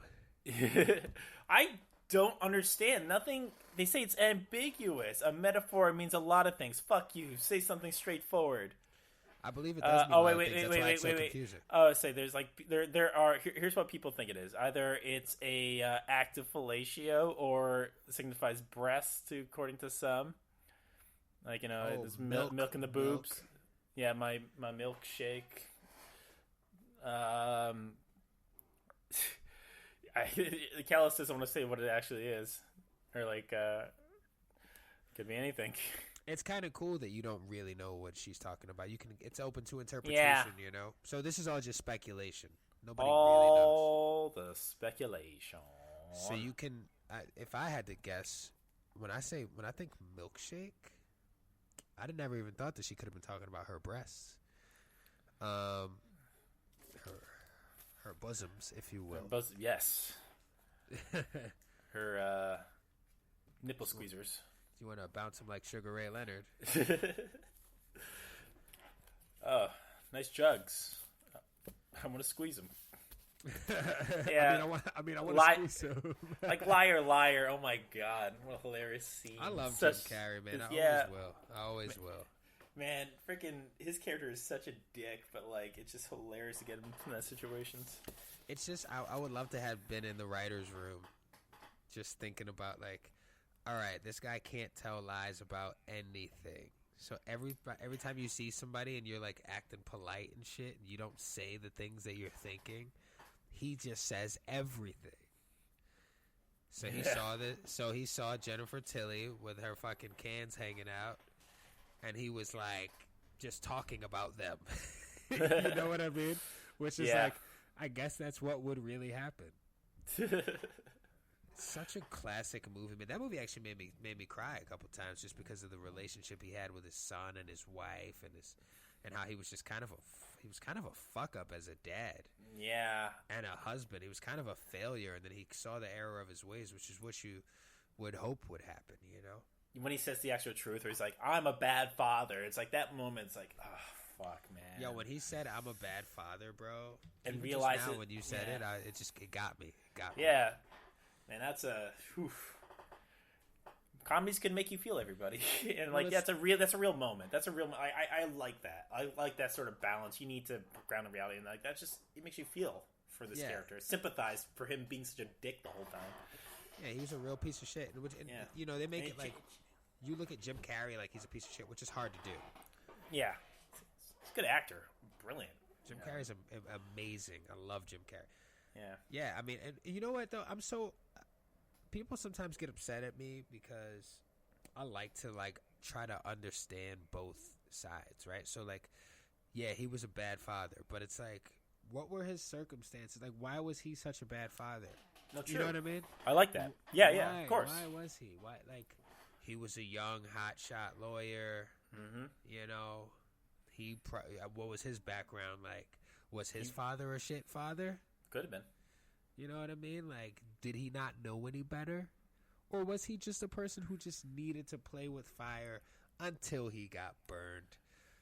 Speaker 2: I don't understand. Nothing. They say it's ambiguous. A metaphor means a lot of things. Fuck you. Say something straightforward.
Speaker 1: I believe it does mean wait.
Speaker 2: Confusing. Oh, say there's like there are. Here's what people think it is. Either it's a act of fellatio or signifies breasts, according to some. Like there's milk in the boobs. Milk. Yeah, my milkshake. Callus doesn't want to say what it actually is, or like could be anything.
Speaker 1: It's kind of cool that you don't really know what she's talking about. It's open to interpretation, you know. So this is all just speculation. Nobody really knows.
Speaker 2: All the speculation.
Speaker 1: So you can, if I had to guess, when I think milkshake, I never even thought that she could have been talking about her breasts. Her bosoms, if you will.
Speaker 2: Yes. Her nipple squeezers.
Speaker 1: You want to bounce him like Sugar Ray Leonard.
Speaker 2: Oh, nice jugs. I want to squeeze them. Yeah.
Speaker 1: I want to squeeze them.
Speaker 2: Like Liar, Liar. Oh my God. What a hilarious scene.
Speaker 1: I love Jim Carrey, man. I always will.
Speaker 2: Man, freaking his character is such a dick, but like it's just hilarious to get him in that situations.
Speaker 1: It's just I would love to have been in the writer's room, just thinking about like, all right, this guy can't tell lies about anything. So every time you see somebody and you're like acting polite and shit, and you don't say the things that you're thinking, he just says everything. So he saw Jennifer Tilly with her fucking cans hanging out. And he was like, just talking about them. You know what I mean? Which is like, I guess that's what would really happen. Such a classic movie. Man, that movie actually made me cry a couple times just because of the relationship he had with his son and his wife and how he was just kind of a fuck up as a dad.
Speaker 2: Yeah.
Speaker 1: And a husband. He was kind of a failure, and then he saw the error of his ways, which is what you would hope would happen, you know?
Speaker 2: When he says the actual truth, where he's like, I'm a bad father. It's like that moment. It's like, oh, fuck, man.
Speaker 1: Yo, when he said, I'm a bad father, bro.
Speaker 2: And realize
Speaker 1: it. When you said it, it got me.
Speaker 2: Yeah. Man, that's a... Whew. Comedies can make you feel everybody. And like, that's a real moment. That's a real... I like that. I like that sort of balance. You need to ground in reality. And like, that just... It makes you feel for this character. Sympathize for him being such a dick the whole time.
Speaker 1: Yeah, he was a real piece of shit. And you know, they make it like... You look at Jim Carrey like he's a piece of shit, which is hard to do.
Speaker 2: Yeah. He's a good actor. Brilliant.
Speaker 1: Jim Carrey's amazing. I love Jim Carrey.
Speaker 2: Yeah.
Speaker 1: Yeah, I mean, and you know what, though? People sometimes get upset at me because I like to, like, try to understand both sides, right? So, like, yeah, he was a bad father, but it's like, what were his circumstances? Like, why was he such a bad father?
Speaker 2: No, true.
Speaker 1: You know what I mean?
Speaker 2: I like that. Yeah, of course.
Speaker 1: Why was he? Why, like... He was a young, hotshot lawyer.
Speaker 2: Mm-hmm.
Speaker 1: You know, what was his background like? Was his father a shit father?
Speaker 2: Could have been.
Speaker 1: You know what I mean? Like, did he not know any better? Or was he just a person who just needed to play with fire until he got burned?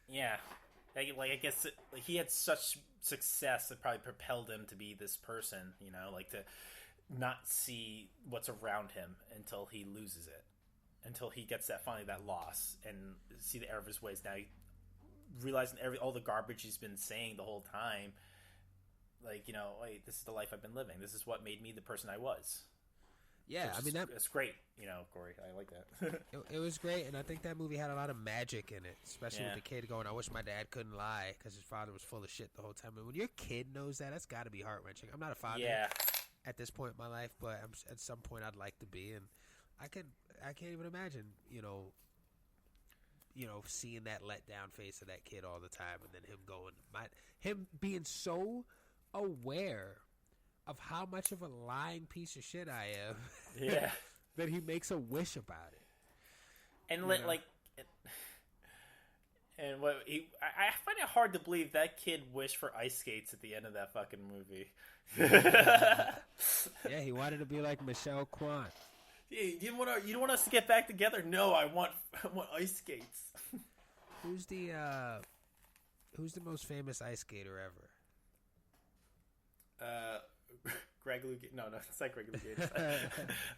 Speaker 2: Yeah. Like I guess he had such success that probably propelled him to be this person, you know, like to not see what's around him until he loses it. Until he gets that loss and see the error of his ways. Now, realizing all the garbage he's been saying the whole time, like, you know, wait, this is the life I've been living. This is what made me the person I was.
Speaker 1: Yeah, I mean
Speaker 2: that's great. Corey, I like that.
Speaker 1: it was great, and I think that movie had a lot of magic in it, especially with the kid going, "I wish my dad couldn't lie," because his father was full of shit the whole time. And when your kid knows that, that's got to be heart wrenching. I'm not a father at this point in my life, but at some point I'd like to be, and I can't even imagine, seeing that let down face of that kid all the time, and then him being so aware of how much of a lying piece of shit I am.
Speaker 2: Yeah.
Speaker 1: That he makes a wish about it.
Speaker 2: And I find it hard to believe that kid wished for ice skates at the end of that fucking movie.
Speaker 1: Yeah, he wanted to be like Michelle Kwan.
Speaker 2: Hey, you don't want us to get back together? No, I want ice skates.
Speaker 1: Who's the most famous ice skater ever?
Speaker 2: Greg Louganis. No, it's not Greg Louganis.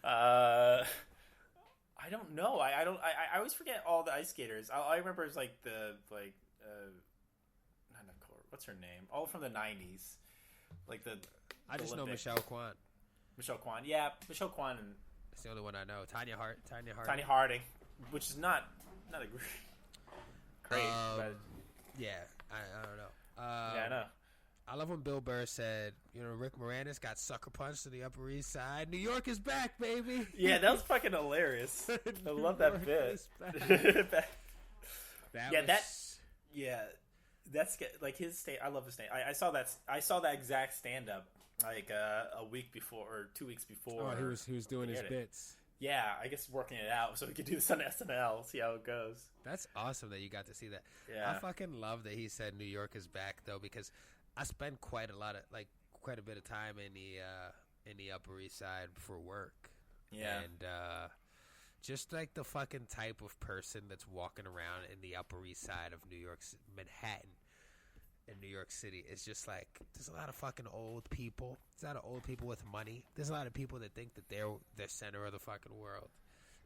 Speaker 2: I don't know. I always forget all the ice skaters. I remember it's like not Nicole. What's her name? All from the '90s.
Speaker 1: I just know Michelle Kwan.
Speaker 2: Michelle Kwan. Yeah, Michelle Kwan.
Speaker 1: That's the only one I know. Tanya
Speaker 2: Harding, which is not a great. But
Speaker 1: yeah, I don't know.
Speaker 2: Yeah, I know.
Speaker 1: I love when Bill Burr said, Rick Moranis got sucker punched to the Upper East Side. New York is back, baby.
Speaker 2: Yeah, that was fucking hilarious. I love that bit. That's like his stand. I love his stand. I saw that exact stand up like a week before or 2 weeks before.
Speaker 1: Oh, he was doing his bits.
Speaker 2: Yeah, I guess working it out so we could do this on SNL, see how it goes.
Speaker 1: That's awesome that you got to see that.
Speaker 2: Yeah,
Speaker 1: I fucking love that he said New York is back though, because I spend quite a bit of time in the Upper East Side for work.
Speaker 2: Yeah,
Speaker 1: and just like the fucking type of person that's walking around in the Upper East Side of New York, Manhattan, in New York City, it's just like there's a lot of fucking old people. There's a lot of old people with money. There's a lot of people that think that they're the center of the fucking world.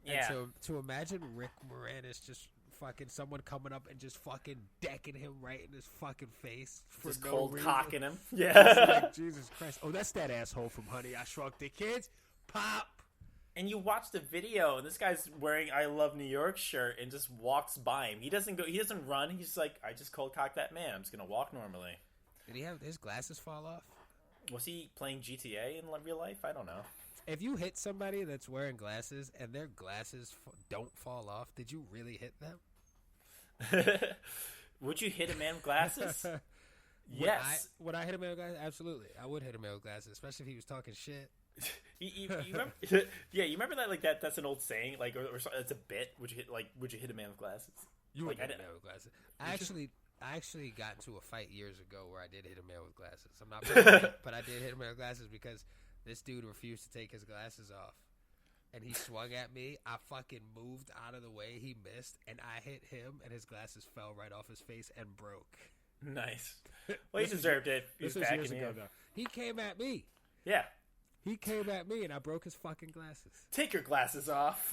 Speaker 2: Yeah.
Speaker 1: And to imagine Rick Moranis just fucking someone coming up and just fucking decking him right in his fucking face for
Speaker 2: just
Speaker 1: no
Speaker 2: cold
Speaker 1: reason.
Speaker 2: cocking him. Yeah.
Speaker 1: Like, Jesus Christ. Oh, that's that asshole from Honey, I Shrunk the Kids. Pop.
Speaker 2: And you watch the video, and this guy's wearing "I Love New York" shirt and just walks by him. He doesn't run. He's just like, I just cold cocked that man. I'm just gonna walk normally.
Speaker 1: Did he have his glasses fall off?
Speaker 2: Was he playing GTA in real life? I don't know.
Speaker 1: If you hit somebody that's wearing glasses and their glasses don't fall off, did you really hit them?
Speaker 2: Would you hit a man with glasses? Yes.
Speaker 1: Would I hit a man with glasses? Absolutely. I would hit a man with glasses, especially if he was talking shit.
Speaker 2: you remember, yeah, you remember that, like that's an old saying, like, or it's a bit. Would you hit a man with glasses?
Speaker 1: You would hit a man with glasses. I actually got into a fight years ago where I did hit a man with glasses. I'm not perfect, but I did hit a man with glasses because this dude refused to take his glasses off. And he swung at me. I fucking moved out of the way. He missed, and I hit him, and his glasses fell right off his face and broke.
Speaker 2: Nice. Well, he deserved it. He's back in here.
Speaker 1: He came at me.
Speaker 2: Yeah.
Speaker 1: He came at me, and I broke his fucking glasses.
Speaker 2: Take your glasses off.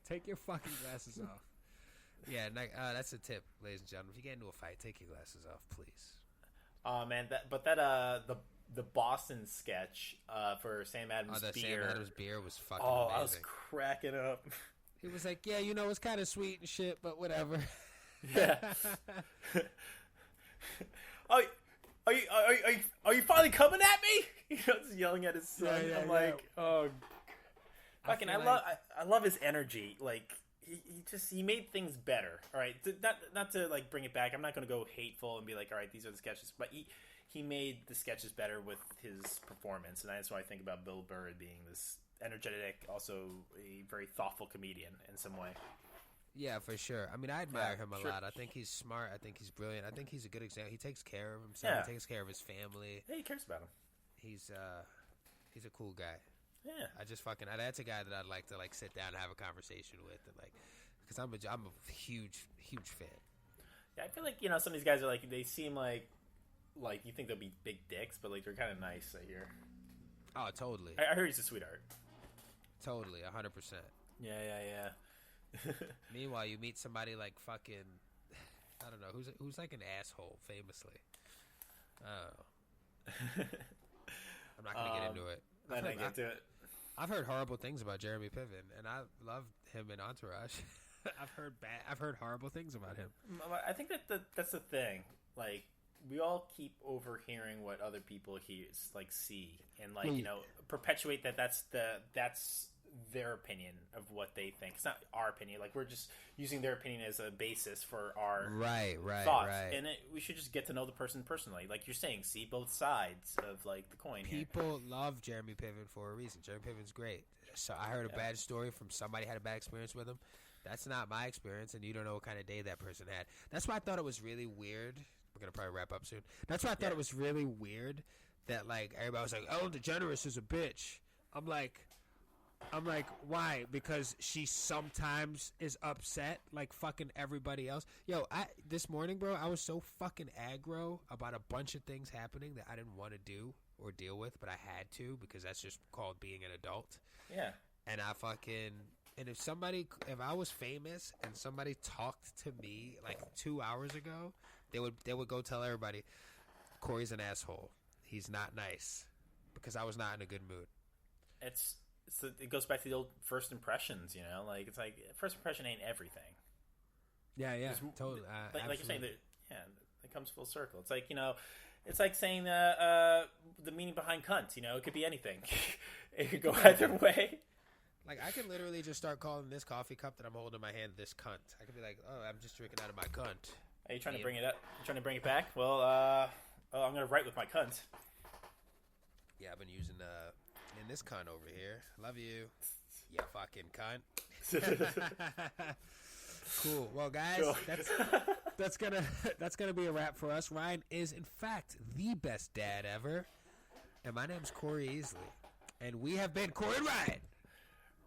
Speaker 1: Take your fucking glasses off. Yeah, that's a tip, ladies and gentlemen. If you get into a fight, take your glasses off, please.
Speaker 2: Oh man, the Boston sketch for Sam Adams beer.
Speaker 1: Sam Adams beer was fucking amazing.
Speaker 2: I was cracking up.
Speaker 1: He was like, yeah, it's kind of sweet and shit, but whatever.
Speaker 2: Yeah. Are you finally coming at me? Just yelling at his son.
Speaker 1: Yeah,
Speaker 2: I'm like, oh, fucking, I love his energy. Like he made things better. All right, not to like bring it back. I'm not going to go hateful and be like, all right, these are the sketches, but he made the sketches better with his performance, and that's what I think about Bill Burr being this energetic, also a very thoughtful comedian in some way.
Speaker 1: Yeah, for sure. I mean, I admire him a lot. I think he's smart. I think he's brilliant. I think he's a good example. He takes care of himself.
Speaker 2: Yeah.
Speaker 1: He takes care of his family.
Speaker 2: Yeah, he cares about him.
Speaker 1: He's a cool guy.
Speaker 2: Yeah.
Speaker 1: That's a guy that I'd like to like sit down and have a conversation with, and like, because I'm a huge fan.
Speaker 2: Yeah, I feel like some of these guys are like, they seem like you think they'll be big dicks, but like they're kind of nice. I hear.
Speaker 1: Oh, totally.
Speaker 2: I heard he's a sweetheart.
Speaker 1: Totally, 100%.
Speaker 2: Yeah.
Speaker 1: Meanwhile, you meet somebody like fucking, I don't know, who's like an asshole, famously. Oh. I'm not gonna get into it.
Speaker 2: I didn't get to it.
Speaker 1: I've heard horrible things about Jeremy Piven, and I love him in Entourage. I've heard horrible things about him.
Speaker 2: I think that's the thing. Like, we all keep overhearing what other people see, and perpetuate that's their opinion of what they think. It's not our opinion. Like, we're just using their opinion as a basis for our thoughts. Right. And we should just get to know the person personally. Like you're saying, see both sides of like the coin.
Speaker 1: People love Jeremy Piven for a reason. Jeremy Piven's great. So I heard a bad story from somebody had a bad experience with him. That's not my experience, and you don't know what kind of day that person had. That's why I thought it was really weird. We're gonna probably wrap up soon. That's why I thought it was really weird that like everybody was like, "Ellen DeGeneres is a bitch." I'm like, why? Because she sometimes is upset like fucking everybody else. Yo, this morning, bro, I was so fucking aggro about a bunch of things happening that I didn't want to do or deal with, but I had to because that's just called being an adult.
Speaker 2: Yeah.
Speaker 1: And if I was famous and somebody talked to me like 2 hours ago, they would go tell everybody, Corey's an asshole. He's not nice, because I was not in a good mood.
Speaker 2: It goes back to the old first impressions, you know? Like, it's like, first impression ain't everything.
Speaker 1: Yeah, totally.
Speaker 2: Like you're saying, it comes full circle. It's like, it's like saying the meaning behind cunt, it could be anything. It could go either way.
Speaker 1: Like, I could literally just start calling this coffee cup that I'm holding in my hand this cunt. I could be like, oh, I'm just drinking out of my cunt.
Speaker 2: Are you trying to bring it up? You trying to bring it back? Well, I'm going to write with my cunt.
Speaker 1: Yeah, I've been using in this cunt over here. Love you. You fucking cunt. Cool. Well, guys, that's gonna be a wrap for us. Ryan is, in fact, the best dad ever. And my name's Corey Easley. And we have been Corey and Ryan.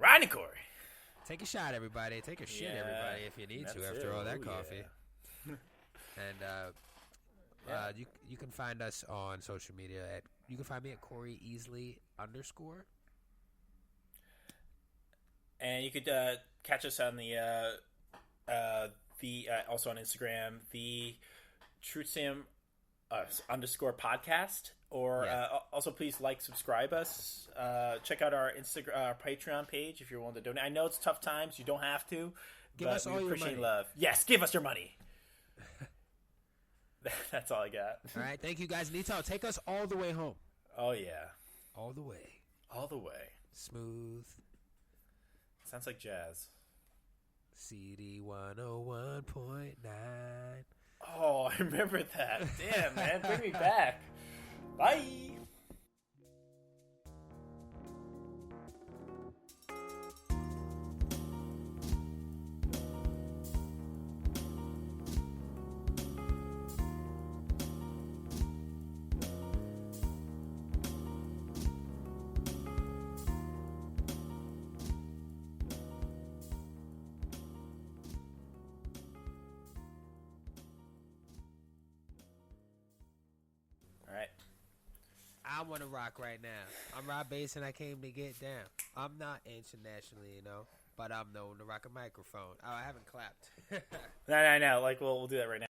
Speaker 2: Ryan and Corey.
Speaker 1: Take a shot, everybody. Take a shit, everybody, if you need to after all that coffee. And you can find us on social media you can find me at Corey Easley _.
Speaker 2: And you could catch us on the also on Instagram, the Trooth _podcast. Or also, please subscribe us. Check out our Patreon page if you're willing to donate. I know it's tough times; you don't have to.
Speaker 1: Give us all your money.
Speaker 2: Love. Yes, give us your money. That's all I got.
Speaker 1: All right, thank you guys. Nito, take us all the way home.
Speaker 2: Oh yeah,
Speaker 1: all the way.
Speaker 2: All the way.
Speaker 1: Smooth.
Speaker 2: Sounds like jazz.
Speaker 1: CD 101.9.
Speaker 2: Oh, I remember that. Damn, man, bring me back. Bye.
Speaker 1: I want to rock right now. I'm Rob Bass and I came to get down. I'm not internationally, but I'm known to rock a microphone. Oh, I haven't clapped.
Speaker 2: No. Like, we'll do that right now.